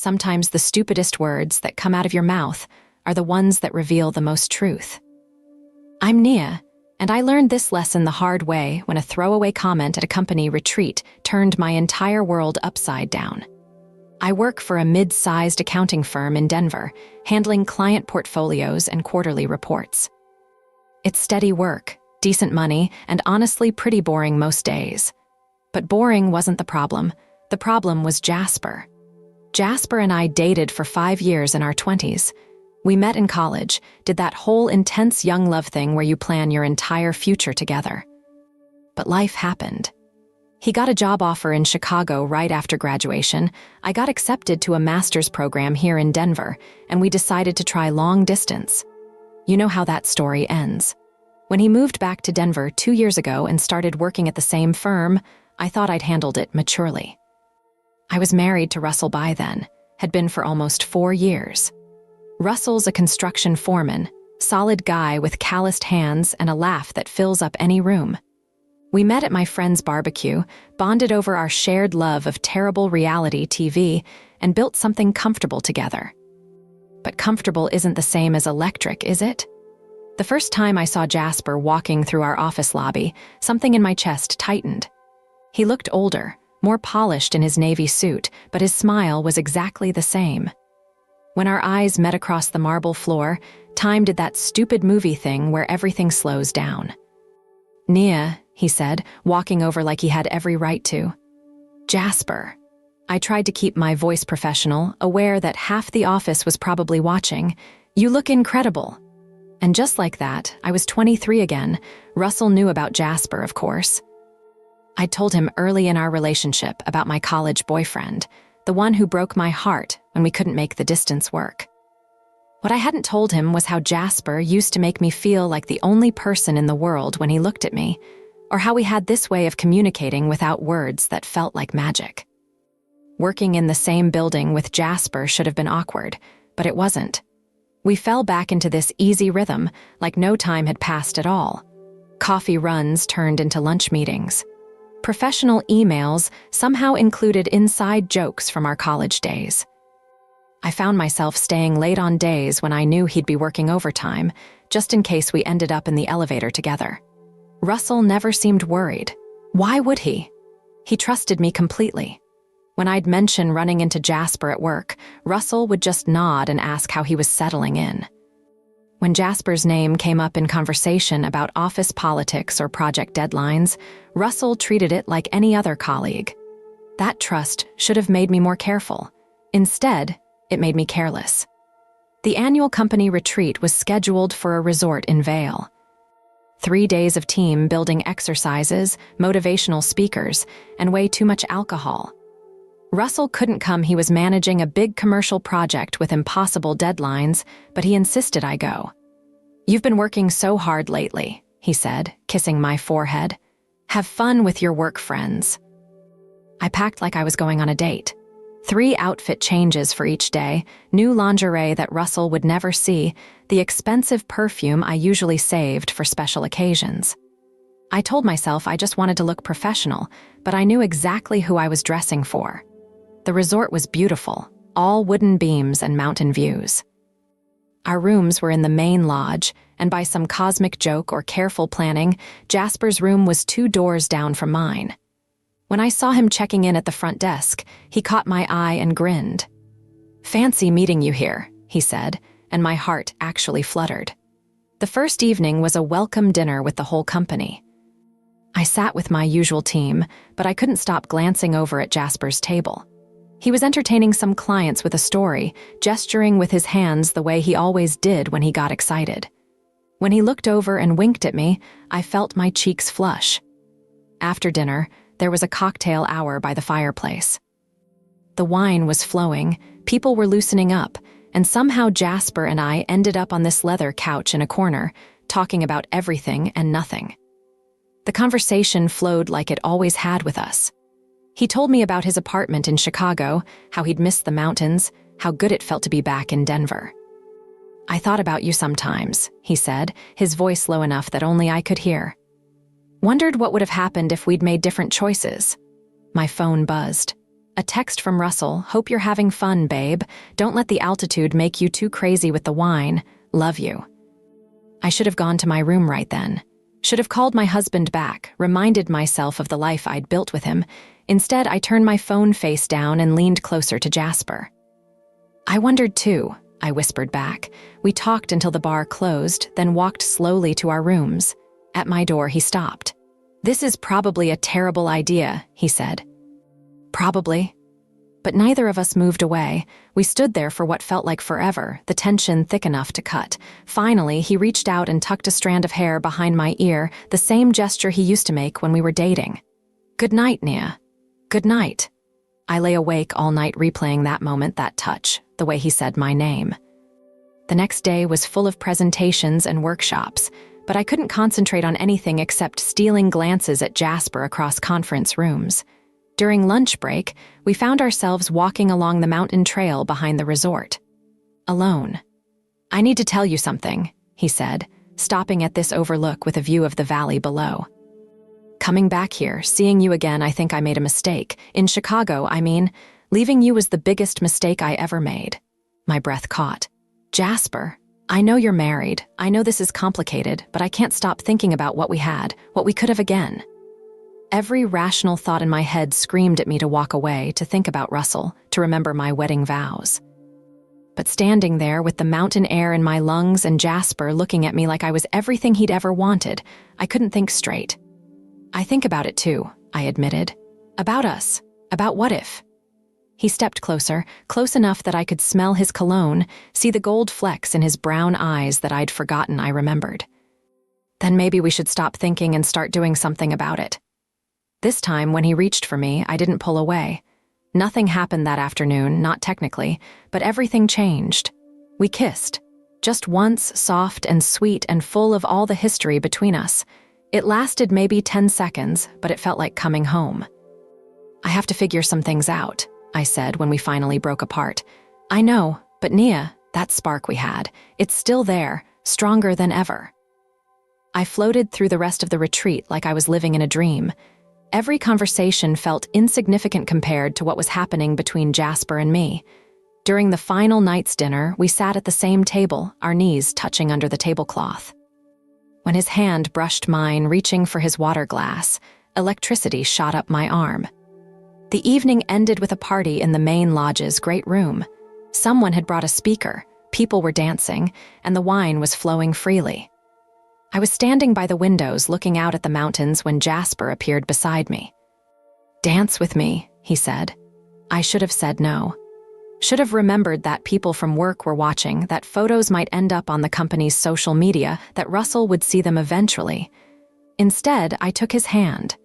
Sometimes the stupidest words that come out of your mouth are the ones that reveal the most truth. I'm Nia, and I learned this lesson the hard way when a throwaway comment at a company retreat turned my entire world upside down. I work for a mid-sized accounting firm in Denver, handling client portfolios and quarterly reports. It's steady work, decent money, and honestly pretty boring most days. But boring wasn't the problem. The problem was Jasper. Jasper and I dated for 5 years in our 20s. We met in college, did that whole intense young love thing where you plan your entire future together. But life happened. He got a job offer in Chicago right after graduation. I got accepted to a master's program here in Denver, and we decided to try long distance. You know how that story ends. When he moved back to Denver 2 years ago and started working at the same firm, I thought I'd handled it maturely. I was married to Russell by then, had been for almost 4 years. Russell's a construction foreman, solid guy with calloused hands and a laugh that fills up any room. We met at my friend's barbecue, bonded over our shared love of terrible reality TV, and built something comfortable together. But comfortable isn't the same as electric, is it? The first time I saw Jasper walking through our office lobby, something in my chest tightened. He looked older, more polished in his navy suit, but his smile was exactly the same. When our eyes met across the marble floor, time did that stupid movie thing where everything slows down. Nia, he said, walking over like he had every right to. Jasper. I tried to keep my voice professional, aware that half the office was probably watching. You look incredible. And just like that, I was 23 again. Russell knew about Jasper, of course. I'd told him early in our relationship about my college boyfriend, the one who broke my heart when we couldn't make the distance work. What I hadn't told him was how Jasper used to make me feel like the only person in the world when he looked at me, or how we had this way of communicating without words that felt like magic. Working in the same building with Jasper should have been awkward, but it wasn't. We fell back into this easy rhythm, like no time had passed at all. Coffee runs turned into lunch meetings. Professional emails somehow included inside jokes from our college days. I found myself staying late on days when I knew he'd be working overtime, just in case we ended up in the elevator together. Russell never seemed worried. Why would he? He trusted me completely. When I'd mention running into Jasper at work, Russell would just nod and ask how he was settling in. When Jasper's name came up in conversation about office politics or project deadlines, Russell treated it like any other colleague. That trust should have made me more careful. Instead, it made me careless. The annual company retreat was scheduled for a resort in Vail. 3 days of team building exercises, motivational speakers, and way too much alcohol. Russell couldn't come. He was managing a big commercial project with impossible deadlines, but he insisted I go. You've been working so hard lately, he said, kissing my forehead. Have fun with your work friends. I packed like I was going on a date. 3 outfit changes for each day, new lingerie that Russell would never see, the expensive perfume I usually saved for special occasions. I told myself I just wanted to look professional, but I knew exactly who I was dressing for. The resort was beautiful, all wooden beams and mountain views. Our rooms were in the main lodge, and by some cosmic joke or careful planning, Jasper's room was 2 doors down from mine. When I saw him checking in at the front desk, he caught my eye and grinned. Fancy meeting you here, he said, and my heart actually fluttered. The first evening was a welcome dinner with the whole company. I sat with my usual team, but I couldn't stop glancing over at Jasper's table. He was entertaining some clients with a story, gesturing with his hands the way he always did when he got excited. When he looked over and winked at me, I felt my cheeks flush. After dinner, there was a cocktail hour by the fireplace. The wine was flowing, people were loosening up, and somehow Jasper and I ended up on this leather couch in a corner, talking about everything and nothing. The conversation flowed like it always had with us. He told me about his apartment in Chicago, how he'd missed the mountains, how good it felt to be back in Denver. I thought about you sometimes, he said, his voice low enough that only I could hear. Wondered what would have happened if we'd made different choices. My phone buzzed. A text from Russell, "Hope you're having fun, babe. Don't let the altitude make you too crazy with the wine. Love you." I should have gone to my room right then. Should have called my husband back, reminded myself of the life I'd built with him. Instead, I turned my phone face down and leaned closer to Jasper. "I wondered too," I whispered back. We talked until the bar closed, then walked slowly to our rooms. At my door, he stopped. "This is probably a terrible idea," he said. "Probably." But neither of us moved away. We stood there for what felt like forever, the tension thick enough to cut. Finally, he reached out and tucked a strand of hair behind my ear, the same gesture he used to make when we were dating. "Good night, Nia." "Good night." I lay awake all night replaying that moment, that touch, the way he said my name. The next day was full of presentations and workshops, but I couldn't concentrate on anything except stealing glances at Jasper across conference rooms. During lunch break, we found ourselves walking along the mountain trail behind the resort. Alone. "I need to tell you something," he said, stopping at this overlook with a view of the valley below. "Coming back here, seeing you again, I think I made a mistake. In Chicago, I mean. Leaving you was the biggest mistake I ever made." My breath caught. "Jasper, I know you're married. I know this is complicated, but I can't stop thinking about what we had, what we could have again." Every rational thought in my head screamed at me to walk away, to think about Russell, to remember my wedding vows. But standing there with the mountain air in my lungs and Jasper looking at me like I was everything he'd ever wanted, I couldn't think straight. "I think about it too," I admitted. "About us. About what if." He stepped closer, close enough that I could smell his cologne, see the gold flecks in his brown eyes that I'd forgotten I remembered. "Then maybe we should stop thinking and start doing something about it." This time, when he reached for me, I didn't pull away. Nothing happened that afternoon, not technically, but everything changed. We kissed. Just once, soft and sweet and full of all the history between us. It lasted maybe 10 seconds, but it felt like coming home. "I have to figure some things out," I said when we finally broke apart. "I know, but Nia, that spark we had, it's still there, stronger than ever." I floated through the rest of the retreat like I was living in a dream. Every conversation felt insignificant compared to what was happening between Jasper and me. During the final night's dinner, we sat at the same table, our knees touching under the tablecloth. When his hand brushed mine, reaching for his water glass, electricity shot up my arm. The evening ended with a party in the main lodge's great room. Someone had brought a speaker, people were dancing, and the wine was flowing freely. I was standing by the windows looking out at the mountains when Jasper appeared beside me. "Dance with me," he said. I should have said no. Should have remembered that people from work were watching, that photos might end up on the company's social media, that Russell would see them eventually. Instead, I took his hand.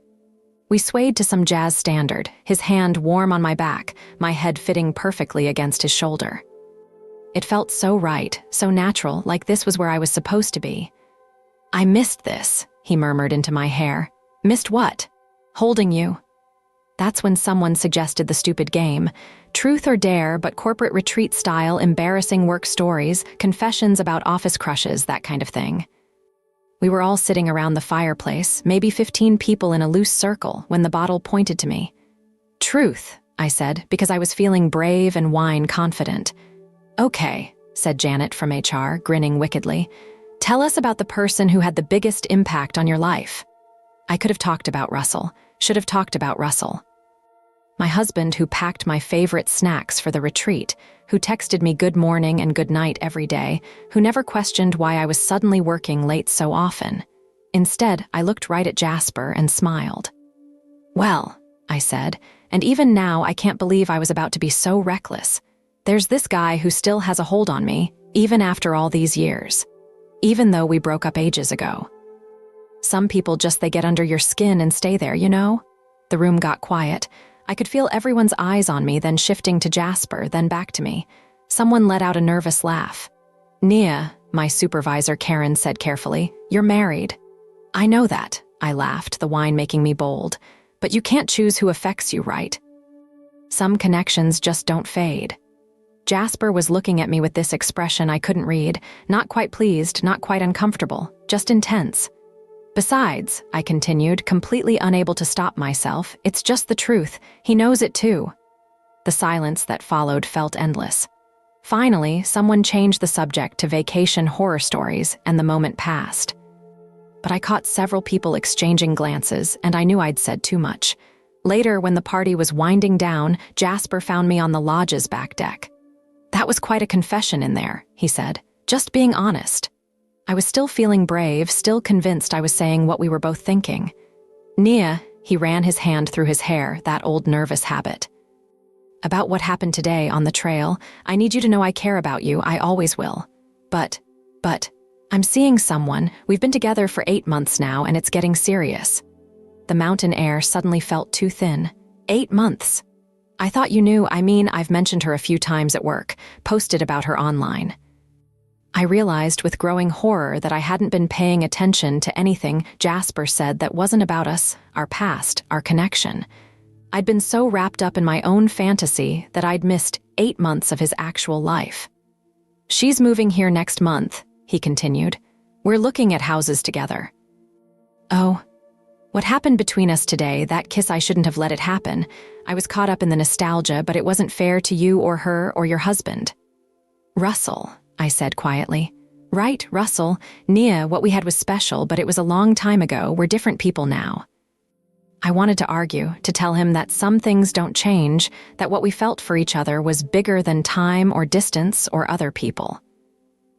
We swayed to some jazz standard, his hand warm on my back, my head fitting perfectly against his shoulder. It felt so right, so natural, like this was where I was supposed to be. "I missed this," he murmured into my hair. "Missed what?" "Holding you." That's when someone suggested the stupid game. Truth or dare, but corporate retreat style, embarrassing work stories, confessions about office crushes, that kind of thing. We were all sitting around the fireplace, maybe 15 people in a loose circle, when the bottle pointed to me. "Truth," I said, because I was feeling brave and wine confident. "Okay," said Janet from HR, grinning wickedly. "Tell us about the person who had the biggest impact on your life." I could have talked about Russell, should have talked about Russell. My husband, who packed my favorite snacks for the retreat, who texted me good morning and good night every day, who never questioned why I was suddenly working late so often. Instead, I looked right at Jasper and smiled. "Well," I said, and even now I can't believe I was about to be so reckless. "There's this guy who still has a hold on me, even after all these years. Even though we broke up ages ago. Some people they get under your skin and stay there, you know?" The room got quiet. I could feel everyone's eyes on me, then shifting to Jasper, then back to me. Someone let out a nervous laugh. "Nia," my supervisor Karen said carefully, "you're married." "I know that," I laughed, the wine making me bold. "But you can't choose who affects you, right? Some connections just don't fade." Jasper was looking at me with this expression I couldn't read, not quite pleased, not quite uncomfortable, just intense. "Besides," I continued, completely unable to stop myself, "it's just the truth. He knows it too." The silence that followed felt endless. Finally, someone changed the subject to vacation horror stories, and the moment passed. But I caught several people exchanging glances, and I knew I'd said too much. Later, when the party was winding down, Jasper found me on the lodge's back deck. "That was quite a confession in there," he said. "Just being honest." I was still feeling brave, still convinced I was saying what we were both thinking. "Nia," he ran his hand through his hair, that old nervous habit. "About what happened today on the trail, I need you to know I care about you, I always will. But, I'm seeing someone. We've been together for 8 months now, and it's getting serious." The mountain air suddenly felt too thin. 8 months. "I thought you knew. I've mentioned her a few times at work, posted about her online." I realized with growing horror that I hadn't been paying attention to anything Jasper said that wasn't about us, our past, our connection. I'd been so wrapped up in my own fantasy that I'd missed 8 months of his actual life. "She's moving here next month," he continued. "We're looking at houses together." Oh, what happened between us today, that kiss, I shouldn't have let it happen. I was caught up in the nostalgia, but it wasn't fair to you or her or your husband. "Russell," I said quietly. "Right, Russell. Nia, what we had was special, but it was a long time ago. We're different people now." I wanted to argue, to tell him that some things don't change, that what we felt for each other was bigger than time or distance or other people.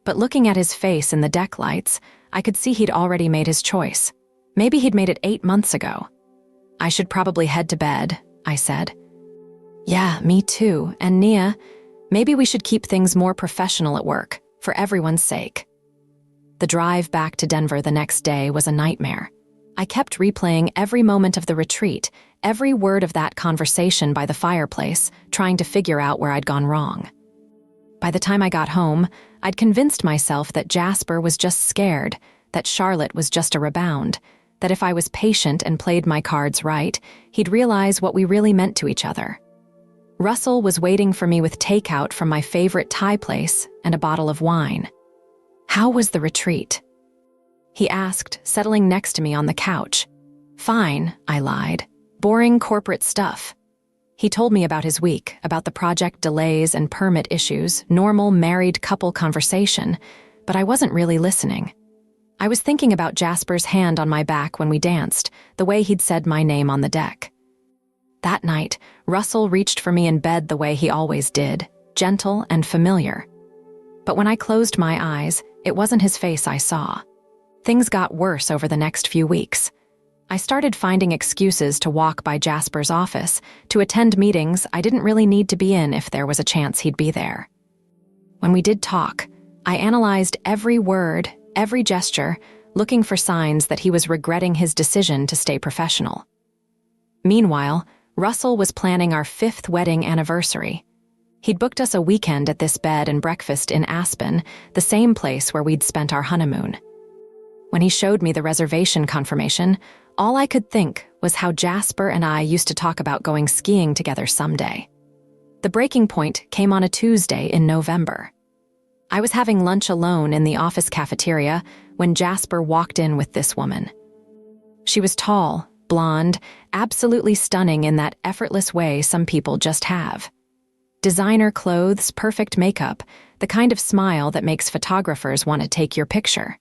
But looking at his face in the deck lights, I could see he'd already made his choice. Maybe he'd made it 8 months ago. "I should probably head to bed," I said. "Yeah, me too. And Nia, maybe we should keep things more professional at work, for everyone's sake." The drive back to Denver the next day was a nightmare. I kept replaying every moment of the retreat, every word of that conversation by the fireplace, trying to figure out where I'd gone wrong. By the time I got home, I'd convinced myself that Jasper was just scared, that Charlotte was just a rebound, that if I was patient and played my cards right, he'd realize what we really meant to each other. Russell was waiting for me with takeout from my favorite Thai place and a bottle of wine. "How was the retreat?" he asked, settling next to me on the couch. "Fine," I lied. "Boring corporate stuff." He told me about his week, about the project delays and permit issues, normal married couple conversation, but I wasn't really listening. I was thinking about Jasper's hand on my back when we danced, the way he'd said my name on the deck. That night, Russell reached for me in bed the way he always did, gentle and familiar. But when I closed my eyes, it wasn't his face I saw. Things got worse over the next few weeks. I started finding excuses to walk by Jasper's office, to attend meetings I didn't really need to be in if there was a chance he'd be there. When we did talk, I analyzed every word, every gesture, looking for signs that he was regretting his decision to stay professional. Meanwhile, Russell was planning our 5th wedding anniversary. He'd booked us a weekend at this bed and breakfast in Aspen, the same place where we'd spent our honeymoon. When he showed me the reservation confirmation, all I could think was how Jasper and I used to talk about going skiing together someday. The breaking point came on a Tuesday in November. I was having lunch alone in the office cafeteria when Jasper walked in with this woman. She was tall, blonde, absolutely stunning in that effortless way some people just have. Designer clothes, perfect makeup, the kind of smile that makes photographers want to take your picture.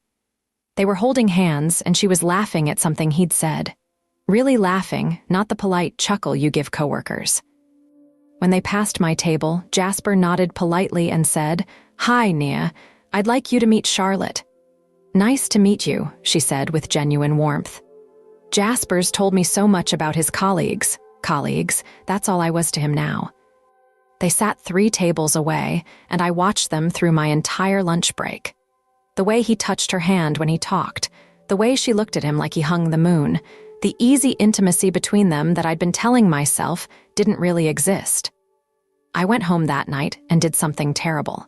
They were holding hands, and she was laughing at something he'd said. Really laughing, not the polite chuckle you give coworkers. When they passed my table, Jasper nodded politely and said, "Hi, Nia. I'd like you to meet Charlotte." "Nice to meet you," she said with genuine warmth. Jasper's told me so much about his colleagues, that's all I was to him now. They sat 3 tables away, and I watched them through my entire lunch break. The way he touched her hand when he talked, the way she looked at him like he hung the moon, the easy intimacy between them that I'd been telling myself didn't really exist. I went home that night and did something terrible.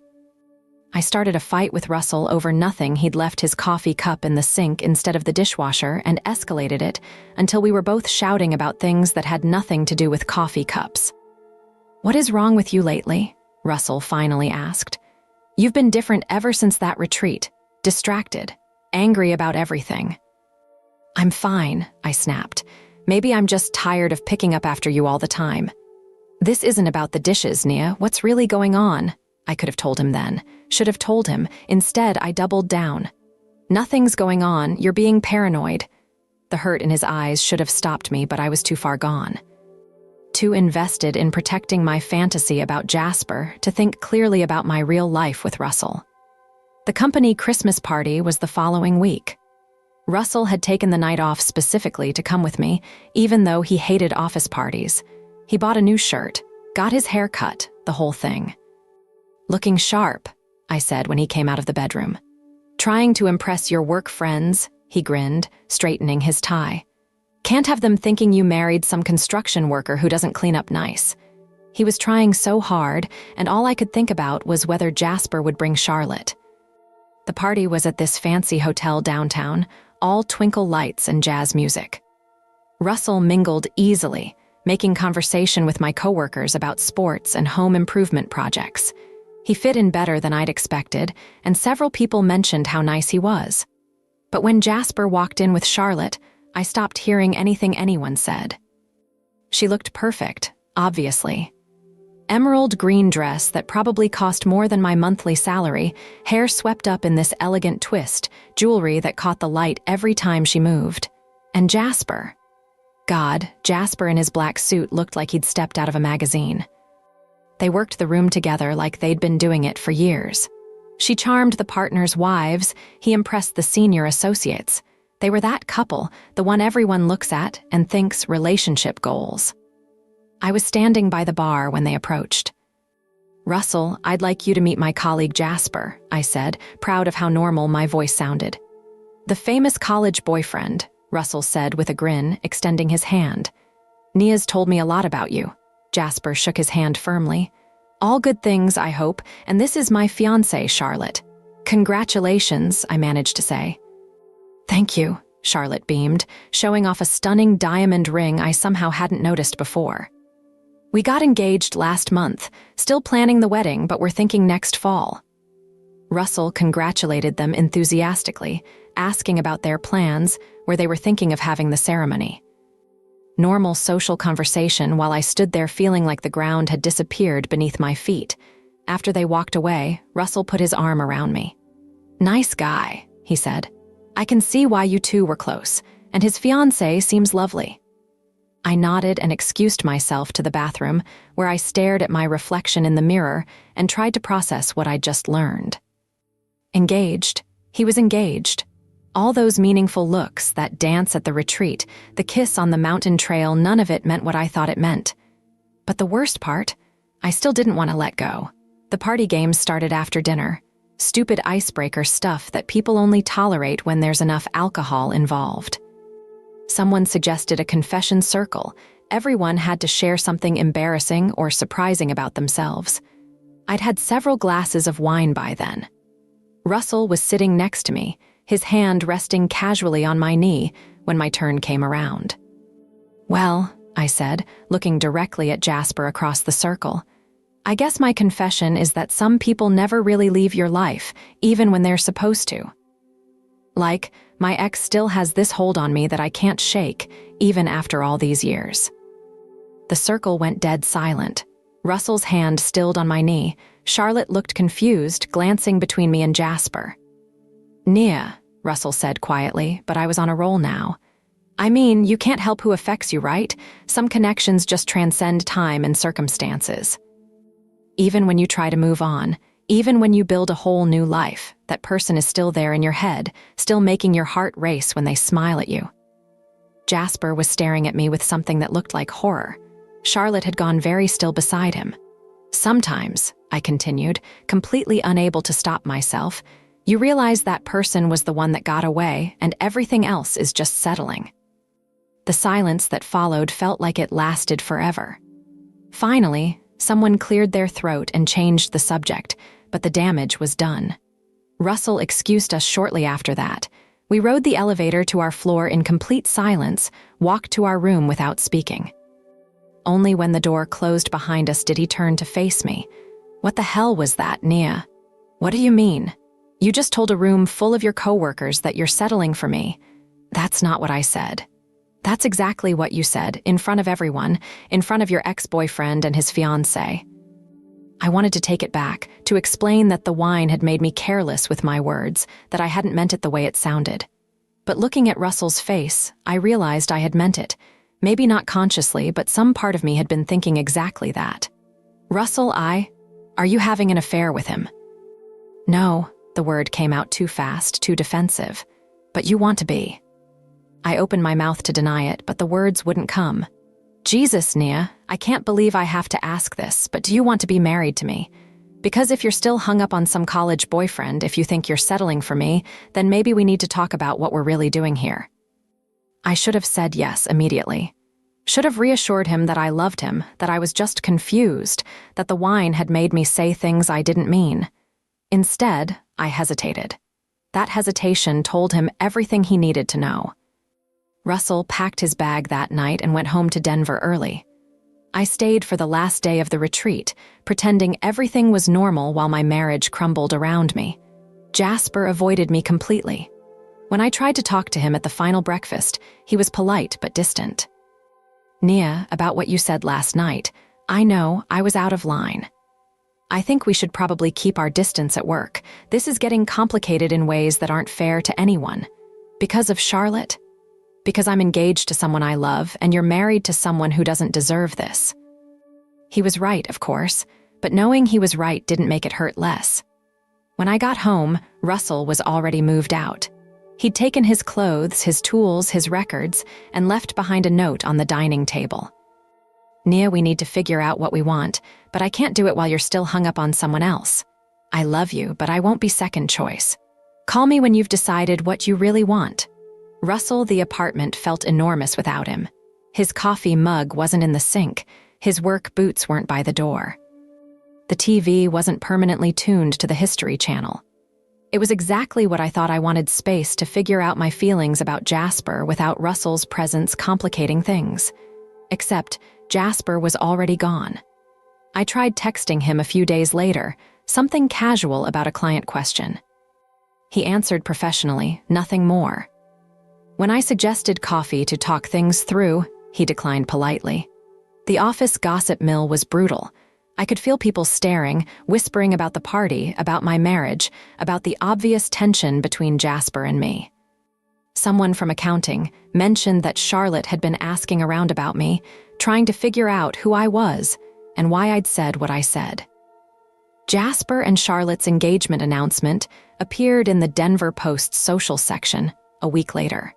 I started a fight with Russell over nothing. He'd left his coffee cup in the sink instead of the dishwasher and escalated it until we were both shouting about things that had nothing to do with coffee cups. "What is wrong with you lately?" Russell finally asked. "You've been different ever since that retreat. Distracted, angry about everything." "I'm fine," I snapped. "Maybe I'm just tired of picking up after you all the time." "This isn't about the dishes, Nia. What's really going on?" I could have told him then. Should have told him. Instead, I doubled down. "Nothing's going on. You're being paranoid." The hurt in his eyes should have stopped me, but I was too far gone. Too invested in protecting my fantasy about Jasper to think clearly about my real life with Russell. The company Christmas party was the following week. Russell had taken the night off specifically to come with me, even though he hated office parties. He bought a new shirt, got his hair cut, the whole thing. "Looking sharp," I said when he came out of the bedroom. "Trying to impress your work friends," he grinned, straightening his tie. "Can't have them thinking you married some construction worker who doesn't clean up nice." He was trying so hard, and all I could think about was whether Jasper would bring Charlotte. The party was at this fancy hotel downtown, all twinkle lights and jazz music. Russell mingled easily, making conversation with my coworkers about sports and home improvement projects. He fit in better than I'd expected, and several people mentioned how nice he was. But when Jasper walked in with Charlotte, I stopped hearing anything anyone said. She looked perfect, obviously. Emerald green dress that probably cost more than my monthly salary, hair swept up in this elegant twist, jewelry that caught the light every time she moved. And Jasper. God, Jasper in his black suit looked like he'd stepped out of a magazine. They worked the room together like they'd been doing it for years. She charmed the partners' wives, he impressed the senior associates. They were that couple, the one everyone looks at and thinks relationship goals. I was standing by the bar when they approached. "Russell, I'd like you to meet my colleague Jasper," I said, proud of how normal my voice sounded. "The famous college boyfriend," Russell said with a grin, extending his hand. "Nia's told me a lot about you." Jasper shook his hand firmly. "All good things, I hope, and this is my fiancée, Charlotte." "Congratulations," I managed to say. "Thank you," Charlotte beamed, showing off a stunning diamond ring I somehow hadn't noticed before. "We got engaged last month, still planning the wedding, but we're thinking next fall." Russell congratulated them enthusiastically, asking about their plans, where they were thinking of having the ceremony. Normal social conversation while I stood there feeling like the ground had disappeared beneath my feet. After they walked away, Russell put his arm around me. "Nice guy," he said. "I can see why you two were close, and his fiancée seems lovely." I nodded and excused myself to the bathroom, where I stared at my reflection in the mirror and tried to process what I'd just learned. Engaged. He was engaged. All those meaningful looks, that dance at the retreat, the kiss on the mountain trail, none of it meant what I thought it meant. But the worst part, I still didn't want to let go. The party games started after dinner. Stupid icebreaker stuff that people only tolerate when there's enough alcohol involved. Someone suggested a confession circle. Everyone had to share something embarrassing or surprising about themselves. I'd had several glasses of wine by then. Russell was sitting next to me, his hand resting casually on my knee when my turn came around. "Well," I said, looking directly at Jasper across the circle, "I guess my confession is that some people never really leave your life, even when they're supposed to. Like, my ex still has this hold on me that I can't shake, even after all these years." The circle went dead silent. Russell's hand stilled on my knee. Charlotte looked confused, glancing between me and Jasper. "Nia," Russell said quietly, but I was on a roll now. "I mean, you can't help who affects you, right? Some connections just transcend time and circumstances. Even when you try to move on, even when you build a whole new life, that person is still there in your head, still making your heart race when they smile at you." Jasper was staring at me with something that looked like horror. Charlotte had gone very still beside him. "Sometimes," I continued, completely unable to stop myself, "you realize that person was the one that got away, and everything else is just settling." The silence that followed felt like it lasted forever. Finally, someone cleared their throat and changed the subject, but the damage was done. Russell excused us shortly after that. We rode the elevator to our floor in complete silence, walked to our room without speaking. Only when the door closed behind us did he turn to face me. "What the hell was that, Nia? What do you mean? You just told a room full of your coworkers that you're settling for me." "That's not what I said." That's exactly what you said, in front of everyone, in front of your ex-boyfriend and his fiancée. I wanted to take it back, to explain that the wine had made me careless with my words, that I hadn't meant it the way it sounded. But looking at Russell's face, I realized I had meant it. Maybe not consciously, but some part of me had been thinking exactly that. Russell, are you having an affair with him? No, the word came out too fast, too defensive. But you want to be. I opened my mouth to deny it, but the words wouldn't come. Jesus, Nia, I can't believe I have to ask this, but do you want to be married to me? Because if you're still hung up on some college boyfriend, if you think you're settling for me, then maybe we need to talk about what we're really doing here. I should have said yes immediately. Should have reassured him that I loved him, that I was just confused, that the wine had made me say things I didn't mean. Instead, I hesitated. That hesitation told him everything he needed to know. Russell packed his bag that night and went home to Denver early. I stayed for the last day of the retreat, pretending everything was normal while my marriage crumbled around me. Jasper avoided me completely. When I tried to talk to him at the final breakfast, he was polite but distant. Nia, about what you said last night, I know I was out of line. I think we should probably keep our distance at work. This is getting complicated in ways that aren't fair to anyone. Because of Charlotte? Because I'm engaged to someone I love, and you're married to someone who doesn't deserve this. He was right, of course, but knowing he was right didn't make it hurt less. When I got home, Russell was already moved out. He'd taken his clothes, his tools, his records, and left behind a note on the dining table. Nia, we need to figure out what we want, but I can't do it while you're still hung up on someone else. I love you, but I won't be second choice. Call me when you've decided what you really want. Russell, the apartment felt enormous without him. His coffee mug wasn't in the sink. His work boots weren't by the door. The TV wasn't permanently tuned to the History Channel. It was exactly what I thought. I wanted space to figure out my feelings about Jasper without Russell's presence complicating things. Except Jasper was already gone. I tried texting him a few days later, something casual about a client question. He answered professionally, nothing more. When I suggested coffee to talk things through, he declined politely. The office gossip mill was brutal. I could feel people staring, whispering about the party, about my marriage, about the obvious tension between Jasper and me. Someone from accounting mentioned that Charlotte had been asking around about me, trying to figure out who I was and why I'd said what I said. Jasper and Charlotte's engagement announcement appeared in the Denver Post's social section a week later.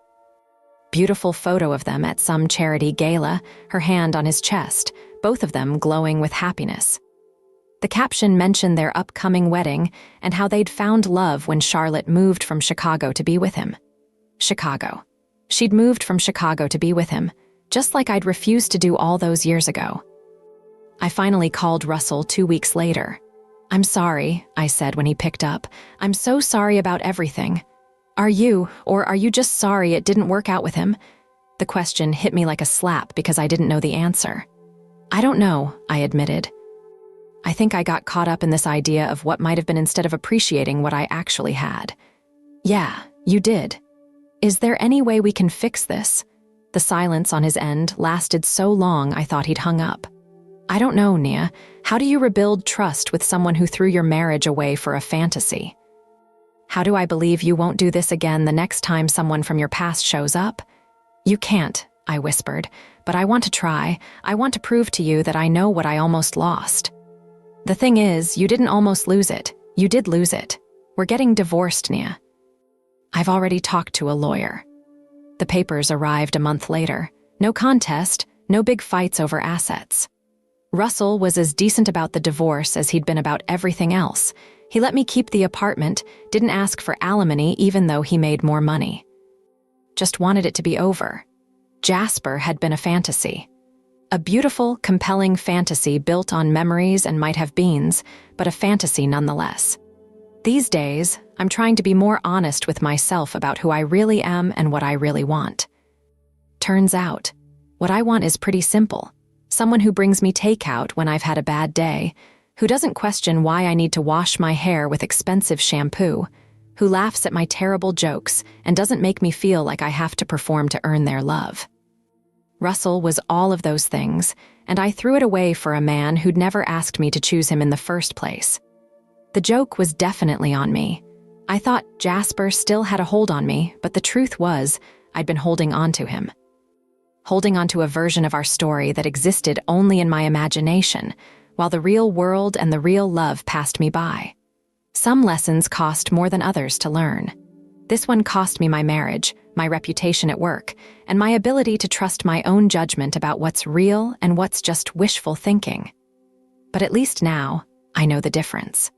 Beautiful photo of them at some charity gala, her hand on his chest, both of them glowing with happiness. The caption mentioned their upcoming wedding and how they'd found love when Charlotte moved from Chicago to be with him. Chicago. She'd moved from Chicago to be with him, just like I'd refused to do all those years ago. I finally called Russell 2 weeks later. I'm sorry, I said when he picked up. I'm so sorry about everything. Are you just sorry it didn't work out with him? The question hit me like a slap because I didn't know the answer. I don't know, I admitted. I think I got caught up in this idea of what might have been instead of appreciating what I actually had. Yeah, you did. Is there any way we can fix this? The silence on his end lasted so long I thought he'd hung up. I don't know, Nia. How do you rebuild trust with someone who threw your marriage away for a fantasy? How do I believe you won't do this again the next time someone from your past shows up? You can't, I whispered, but I want to try. I want to prove to you that I know what I almost lost. The thing is, you didn't almost lose it. You did lose it. We're getting divorced, Nia. I've already talked to a lawyer. The papers arrived a month later. No contest, no big fights over assets. Russell was as decent about the divorce as he'd been about everything else. He let me keep the apartment, didn't ask for alimony even though he made more money. Just wanted it to be over. Jasper had been a fantasy. A beautiful, compelling fantasy built on memories and might-have-beens, but a fantasy nonetheless. These days, I'm trying to be more honest with myself about who I really am and what I really want. Turns out, what I want is pretty simple. Someone who brings me takeout when I've had a bad day, who doesn't question why I need to wash my hair with expensive shampoo, who laughs at my terrible jokes and doesn't make me feel like I have to perform to earn their love. Russell was all of those things, and I threw it away for a man who'd never asked me to choose him in the first place. The joke was definitely on me. I thought Jasper still had a hold on me, but the truth was, I'd been holding on to him. Holding on to a version of our story that existed only in my imagination, while the real world and the real love passed me by. Some lessons cost more than others to learn. This one cost me my marriage, my reputation at work, and my ability to trust my own judgment about what's real and what's just wishful thinking. But at least now, I know the difference.